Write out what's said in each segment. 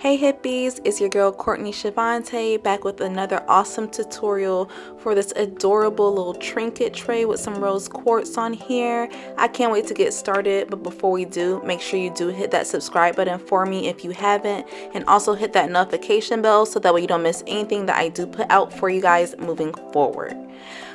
Hey hippies, it's your girl Courtney Shavante back with another awesome tutorial for this adorable little trinket tray with some rose quartz on here. I can't wait to get started, but before we do, make sure you do hit that subscribe button for me if you haven't, and also hit that notification bell so that way you don't miss anything that I do put out for you guys moving forward.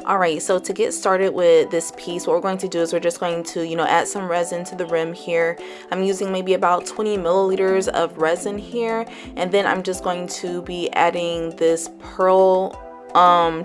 Alright, so to get started with this piece, what we're going to do is we're just going to, add some resin to the rim here. I'm using maybe about 20 milliliters of resin here, and then I'm just going to be adding this pearl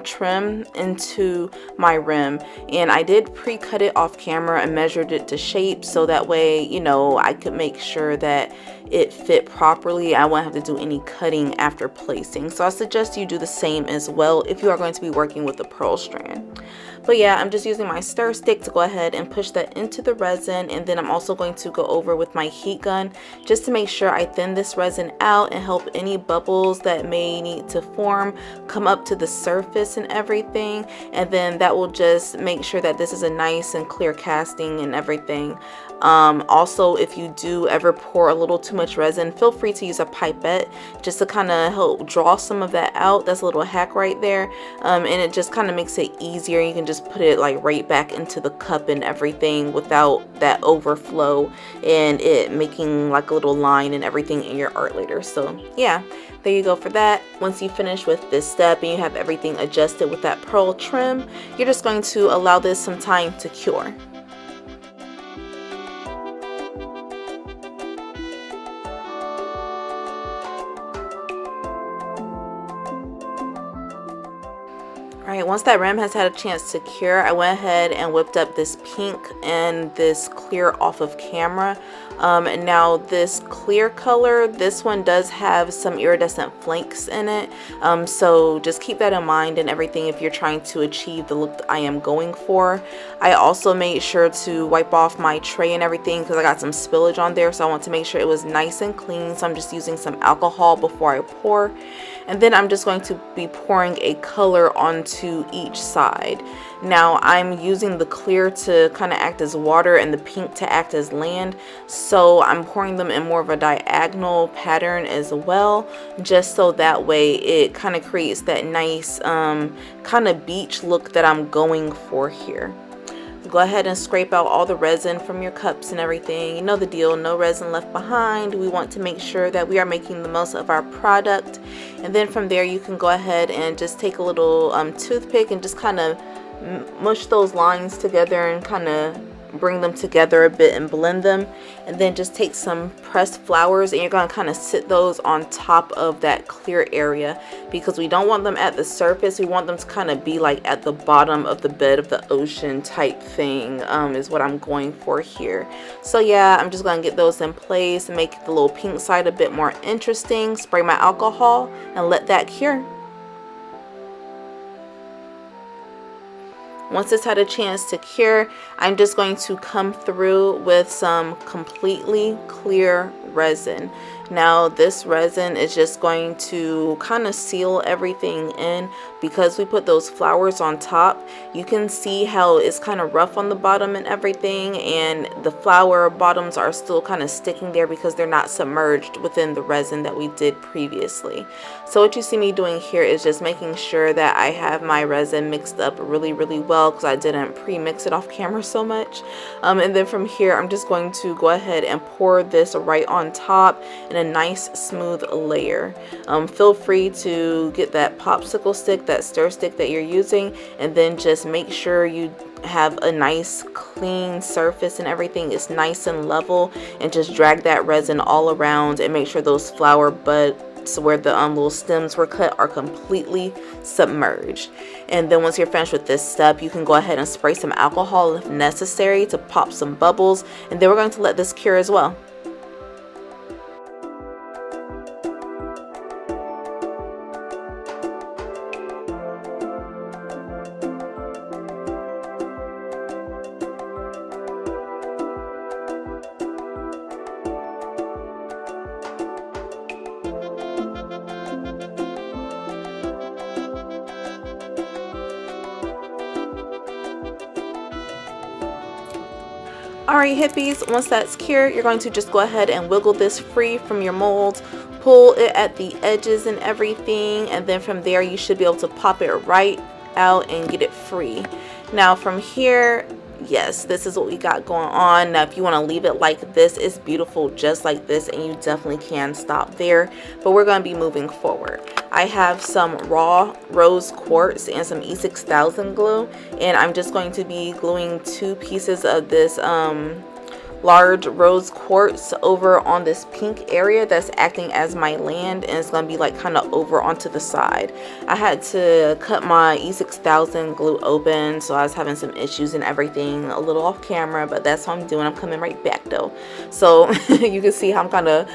trim into my rim, and I did pre-cut it off camera and measured it to shape so that way I could make sure that it fit properly. I won't have to do any cutting after placing, so I suggest you do the same as well if you are going to be working with the pearl strand. But yeah, I'm just using my stir stick to go ahead and push that into the resin, and then I'm also going to go over with my heat gun just to make sure I thin this resin out and help any bubbles that may need to form come up to the surface and everything, and then that will just make sure that this is a nice and clear casting and everything. Also, if you do ever pour a little too much resin, feel free to use a pipette just to kind of help draw some of that out. That's a little hack right there, and it just kind of makes it easier. You can just put it like right back into the cup and everything without that overflow and it making like a little line and everything in your art later. So yeah, there you go for that. Once you finish with this step and you have everything adjusted with that pearl trim, you're just going to allow this some time to cure. Alright, once that rim has had a chance to cure, I went ahead and whipped up this pink and this clear off of camera. And now this clear color, this one does have some iridescent flakes in it. So just keep that in mind and everything if you're trying to achieve the look that I am going for. I also made sure to wipe off my tray and everything because I got some spillage on there. So I want to make sure it was nice and clean. So I'm just using some alcohol before I pour. And then I'm just going to be pouring a color onto each side. Now I'm using the clear to kind of act as water and the pink to act as land, so I'm pouring them in more of a diagonal pattern as well, just so that way it kind of creates that nice kind of beach look that I'm going for here. Go ahead and scrape out all the resin from your cups and everything. You know the deal, no resin left behind. We want to make sure that we are making the most of our product. And then from there you can go ahead and just take a little toothpick and just kind of mush those lines together and kind of bring them together a bit and blend them, and then just take some pressed flowers and you're going to kind of sit those on top of that clear area, because we don't want them at the surface. We want them to kind of be like at the bottom of the bed of the ocean type thing, is what I'm going for here. So yeah, I'm just going to get those in place and make the little pink side a bit more interesting. Spray my alcohol and let that cure. Once it's had a chance to cure, I'm just going to come through with some completely clear resin. Now this resin is just going to kind of seal everything in, because we put those flowers on top. You can see how it's kind of rough on the bottom and everything, and the flower bottoms are still kind of sticking there because they're not submerged within the resin that we did previously. So what you see me doing here is just making sure that I have my resin mixed up really well, because I didn't pre-mix it off camera so much. And then from here I'm just going to go ahead and pour this right on top in a nice smooth layer. Feel free to get that popsicle stick, that stir stick that you're using, and then just make sure you have a nice clean surface and everything is nice and level, and just drag that resin all around and make sure those flower buds where the little stems were cut are completely submerged. And then once you're finished with this step, you can go ahead and spray some alcohol if necessary to pop some bubbles, and then we're going to let this cure as well. Alright hippies, once that's cured, you're going to just go ahead and wiggle this free from your mold, pull it at the edges and everything, and then from there you should be able to pop it right out and get it free. Now from here, yes, this is what we got going on. Now if you want to leave it like this, it's beautiful just like this, and you definitely can stop there, but we're going to be moving forward. I have some raw rose quartz and some E6000 glue, and I'm just going to be gluing 2 pieces of this large rose quartz over on this pink area that's acting as my land, and it's going to be like kind of over onto the side. I had to cut my E6000 glue open, so I was having some issues and everything, a little off camera, but that's what I'm doing. I'm coming right back though, so you can see how I'm kind of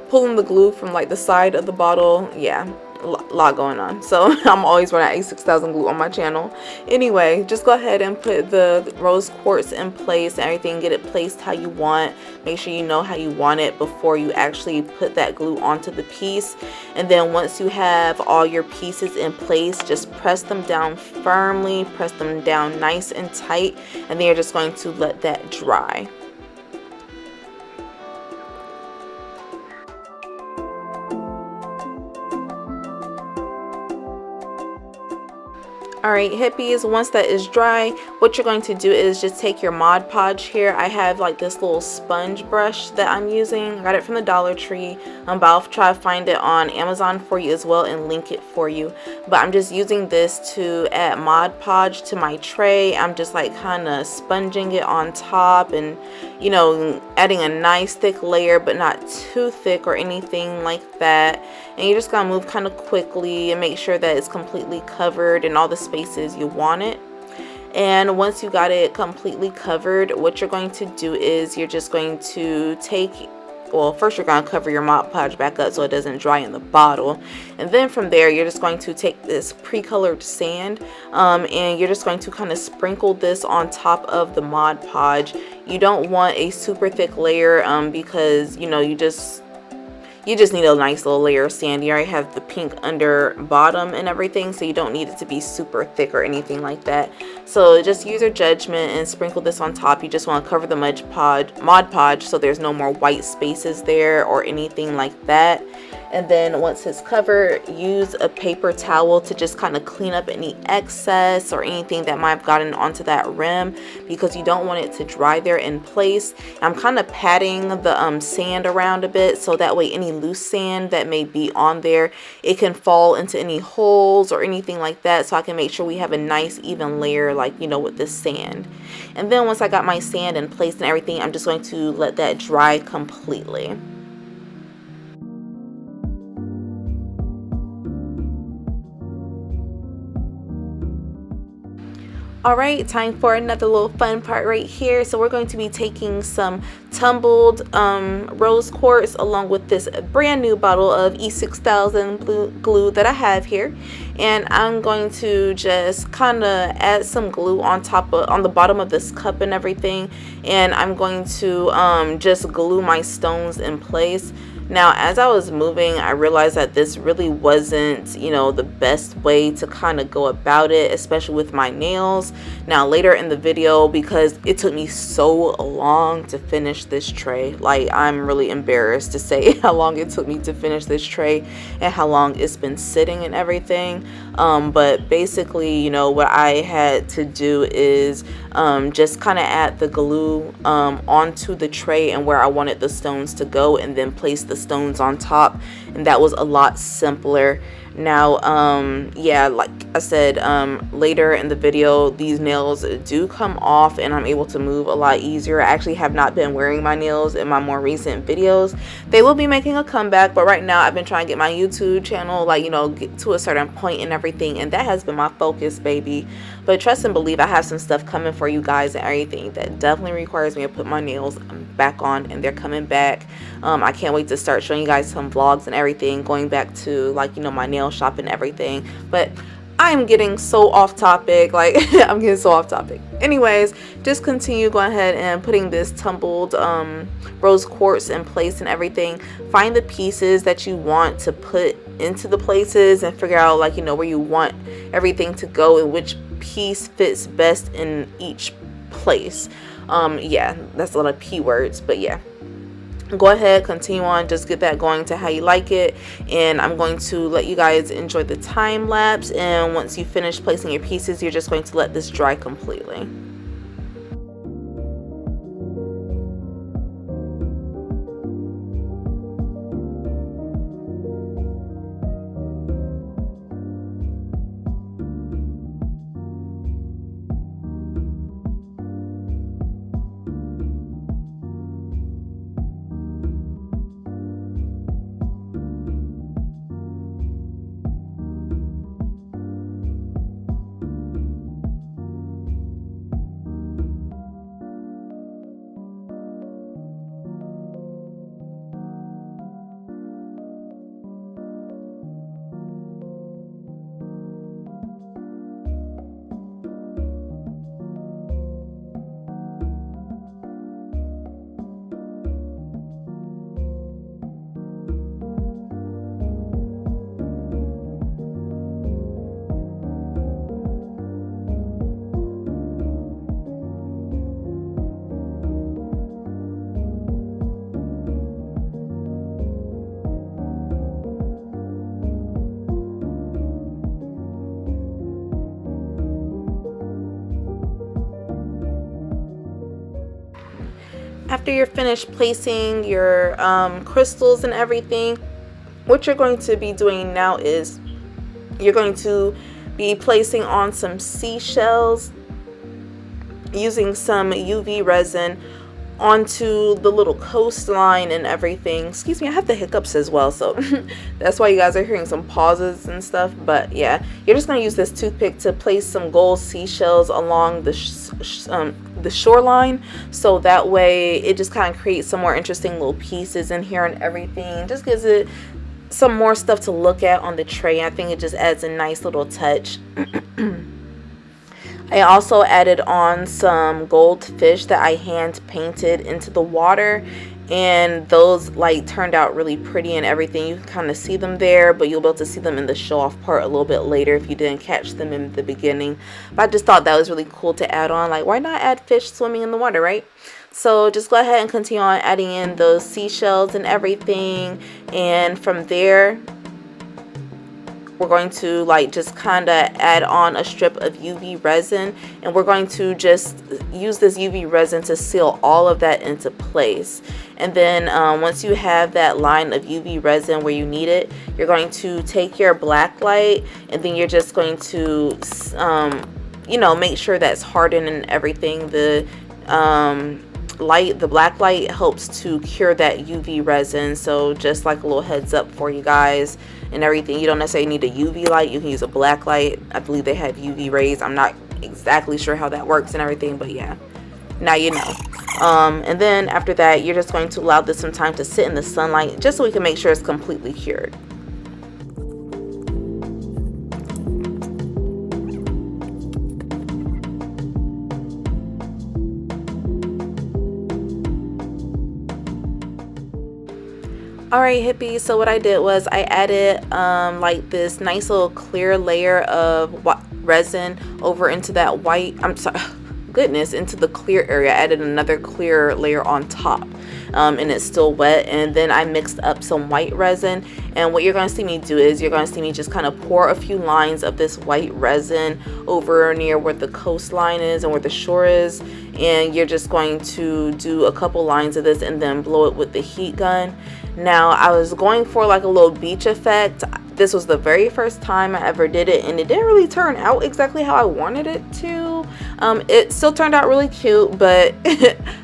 pulling the glue from like the side of the bottle. Yeah, a lot going on, so I'm always running A6000 glue on my channel. Anyway, just go ahead and put the rose quartz in place and everything, get it placed how you want. Make sure you know how you want it before you actually put that glue onto the piece. And then once you have all your pieces in place, just press them down firmly, press them down nice and tight, and then you're just going to let that dry. Alright hippies, once that is dry, what you're going to do is just take your Mod Podge here. I have like this little sponge brush that I'm using. I got it from the Dollar Tree, but I'll try to find it on Amazon for you as well and link it for you. But I'm just using this to add Mod Podge to my tray. I'm just like kind of sponging it on top and, you know, adding a nice thick layer, but not too thick or anything like that. And you're just gonna move kind of quickly and make sure that it's completely covered in all the spaces you want it. And once you got it completely covered, what you're going to do is you're just going to take, well, first you're going to cover your Mod Podge back up so it doesn't dry in the bottle, and then from there you're just going to take this pre-colored sand and you're just going to kind of sprinkle this on top of the Mod Podge. You don't want a super thick layer because, you know, you just need a nice little layer of sand. You already have the pink under bottom and everything, so you don't need it to be super thick or anything like that. So just use your judgment and sprinkle this on top. You just want to cover the Mod Podge so there's no more white spaces there or anything like that. And then once it's covered, use a paper towel to just kind of clean up any excess or anything that might have gotten onto that rim, because you don't want it to dry there in place. I'm kind of patting the sand around a bit so that way any loose sand that may be on there, it can fall into any holes or anything like that, so I can make sure we have a nice even layer, like, you know, with this sand. And then once I got my sand in place and everything, I'm just going to let that dry completely. Alright, time for another little fun part right here. So we're going to be taking some tumbled rose quartz along with this brand new bottle of E6000 glue that I have here, and I'm going to just kind of add some glue on the bottom of this cup and everything, and I'm going to just glue my stones in place. Now, as I was moving, I realized that this really wasn't, you know, the best way to kind of go about it, especially with my nails. Now, later in the video, because it took me so long to finish this tray, like, I'm really embarrassed to say how long it took me to finish this tray and how long it's been sitting and everything. But basically, you know, what I had to do is just kind of add the glue onto the tray and where I wanted the stones to go, and then place the stones on top, and that was a lot simpler. Now yeah, like I said, later in the video these nails do come off and I'm able to move a lot easier. I actually have not been wearing my nails in my more recent videos. They will be making a comeback, but right now I've been trying to get my YouTube channel, like, you know, get to a certain point and everything, and that has been my focus, baby. But trust and believe, I have some stuff coming for you guys and everything that definitely requires me to put my nails back on, and they're coming back. I can't wait to start showing you guys some vlogs and everything, going back to, like, you know, my nail shop and everything. But I'm getting so off topic, like I'm getting so off topic. Anyways, just continue going ahead and putting this tumbled rose quartz in place and everything. Find the pieces that you want to put into the places and figure out, like, you know, where you want everything to go and which piece fits best in each place. Yeah, that's a lot of P words, but yeah. Go ahead, continue on, just get that going to how you like it, and I'm going to let you guys enjoy the time lapse, and once you finish placing your pieces, you're just going to let this dry completely. After you're finished placing your crystals and everything, what you're going to be doing now is you're going to be placing on some seashells using some UV resin onto the little coastline and everything. Excuse me, I have the hiccups as well, so that's why you guys are hearing some pauses and stuff. But yeah, you're just going to use this toothpick to place some gold seashells along the shoreline, so that way it just kind of creates some more interesting little pieces in here and everything. Just gives it some more stuff to look at on the tray. I think it just adds a nice little touch. I also added on some goldfish that I hand painted into the water, and those like turned out really pretty and everything. You can kind of see them there, but you'll be able to see them in the show off part a little bit later if you didn't catch them in the beginning. But I just thought that was really cool to add on. Like, why not add fish swimming in the water, right? So just go ahead and continue on adding in those seashells and everything, and from there we're going to like just kind of add on a strip of UV resin, and we're going to just use this UV resin to seal all of that into place. And then once you have that line of UV resin where you need it, you're going to take your black light, and then you're just going to you know, make sure that's hardened and everything. The black light helps to cure that UV resin, so just like a little heads up for you guys and everything. You don't necessarily need a UV light, you can use a black light. I believe they have UV rays. I'm not exactly sure how that works and everything, but yeah, now you know. And then after that, you're just going to allow this some time to sit in the sunlight, just so we can make sure it's completely cured. Alright hippies, so what I did was I added like this nice little clear layer of resin over into that white, into the clear area. I added another clear layer on top, and it's still wet, and then I mixed up some white resin. And what you're going to see me do is you're going to see me just kind of pour a few lines of this white resin over near where the coastline is and where the shore is, and you're just going to do a couple lines of this and then blow it with the heat gun. Now I was going for like a little beach effect. This was the very first time I ever did it, and it didn't really turn out exactly how I wanted it to. It still turned out really cute, but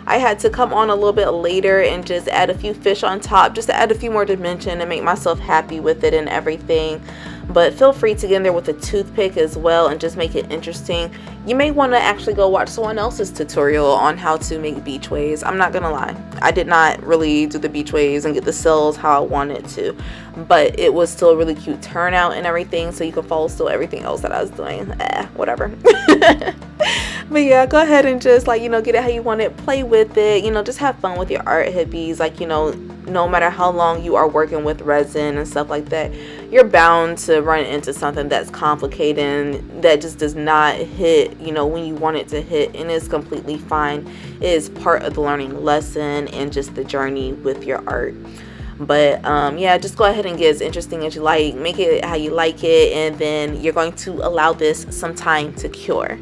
I had to come on a little bit later and just add a few fish on top, just to add a few more dimension and make myself happy with it and everything. But feel free to get in there with a toothpick as well and just make it interesting. You may want to actually go watch someone else's tutorial on how to make beach waves. I'm not gonna lie, I did not really do the beach waves and get the cells how I wanted to, but it was still a really cute turnout and everything, so you can follow still everything else that I was doing. Whatever. But yeah, go ahead and just like, you know, get it how you want it, play with it, you know, just have fun with your art, hippies. Like, you know, no matter how long you are working with resin and stuff like that, you're bound to run into something that's complicated and that just does not hit, you know, when you want it to hit, and it's completely fine. It is part of the learning lesson and just the journey with your art. But yeah, just go ahead and get as interesting as you like, make it how you like it, and then you're going to allow this some time to cure.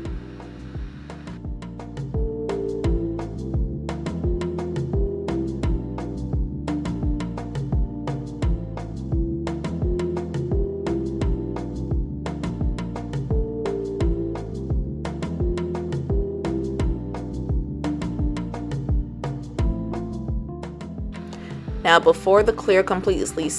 Now before the clear completely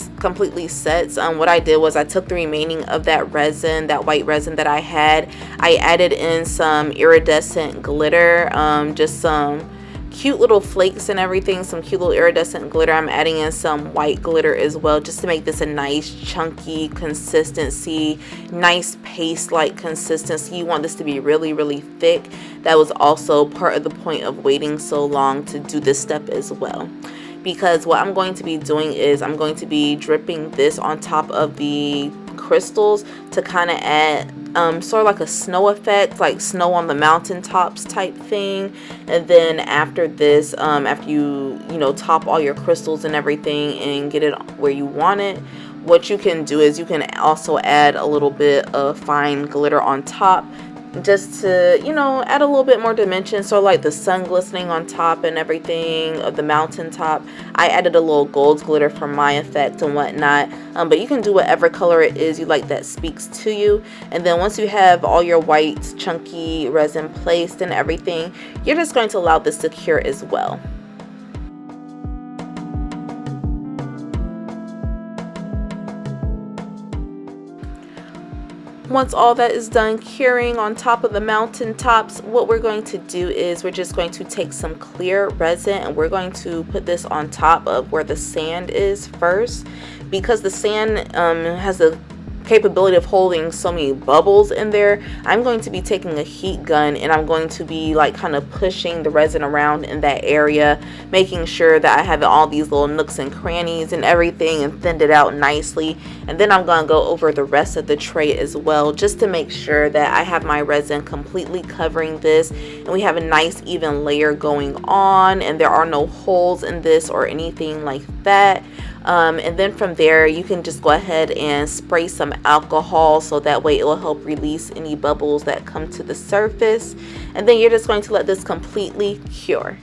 sets, what I did was I took the remaining of that resin, that white resin that I had. I added in some iridescent glitter, just some cute little flakes and everything, some cute little iridescent glitter. I'm adding in some white glitter as well, just to make this a nice chunky consistency, nice paste-like consistency. You want this to be really, really thick. That was also part of the point of waiting so long to do this step as well. Because what I'm going to be doing is I'm going to be dripping this on top of the crystals to kind of add sort of like a snow effect, like snow on the mountaintops type thing. And then after this, after you know, top all your crystals and everything and get it where you want it, what you can do is you can also add a little bit of fine glitter on top, just to, you know, add a little bit more dimension. So like the sun glistening on top and everything of the mountaintop, I added a little gold glitter for my effect and whatnot. But you can do whatever color it is you like that speaks to you. And then once you have all your white chunky resin placed and everything, you're just going to allow this to cure as well. Once all that is done curing on top of the mountaintops, what we're going to do is we're just going to take some clear resin and we're going to put this on top of where the sand is first, because the sand has a capability of holding so many bubbles in there. I'm going to be taking a heat gun and I'm going to be like kind of pushing the resin around in that area, making sure that I have all these little nooks and crannies and everything and thinned it out nicely. And then I'm going to go over the rest of the tray as well, just to make sure that I have my resin completely covering this and we have a nice even layer going on and there are no holes in this or anything like that. And then from there you can just go ahead and spray some alcohol, so that way it will help release any bubbles that come to the surface. And then you're just going to let this completely cure.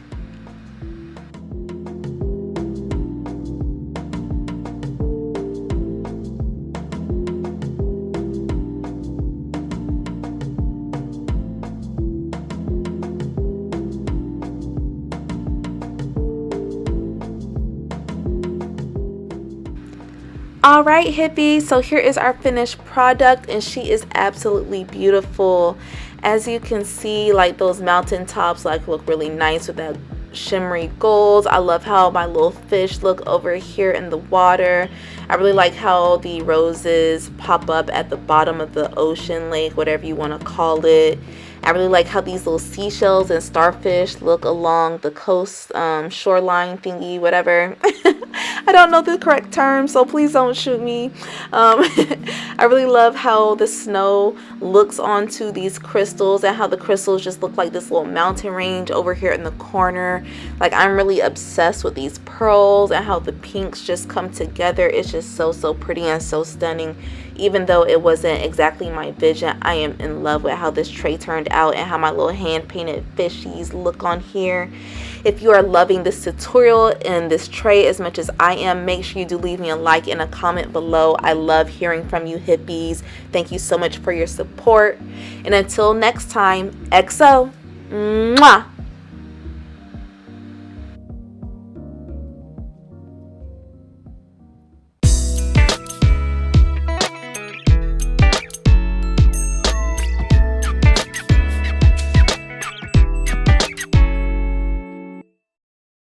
Alright hippies, so here is our finished product and she is absolutely beautiful. As you can see, like those mountaintops like look really nice with that shimmery gold. I love how my little fish look over here in the water. I really like how the roses pop up at the bottom of the ocean, lake, whatever you want to call it. I really like how these little seashells and starfish look along the coast, shoreline thingy, whatever. I don't know the correct term, so please don't shoot me. I really love how the snow looks onto these crystals and how the crystals just look like this little mountain range over here in the corner. Like, I'm really obsessed with these pearls and how the pinks just come together. It's just so pretty and so stunning. Even though it wasn't exactly my vision, I am in love with how this tray turned out and how my little hand painted fishies look on here. If you are loving this tutorial and this tray as much as I am, make sure you do leave me a like and a comment below. I love hearing from you hippies. Thank you so much for your support. And until next time, XO. Mwah!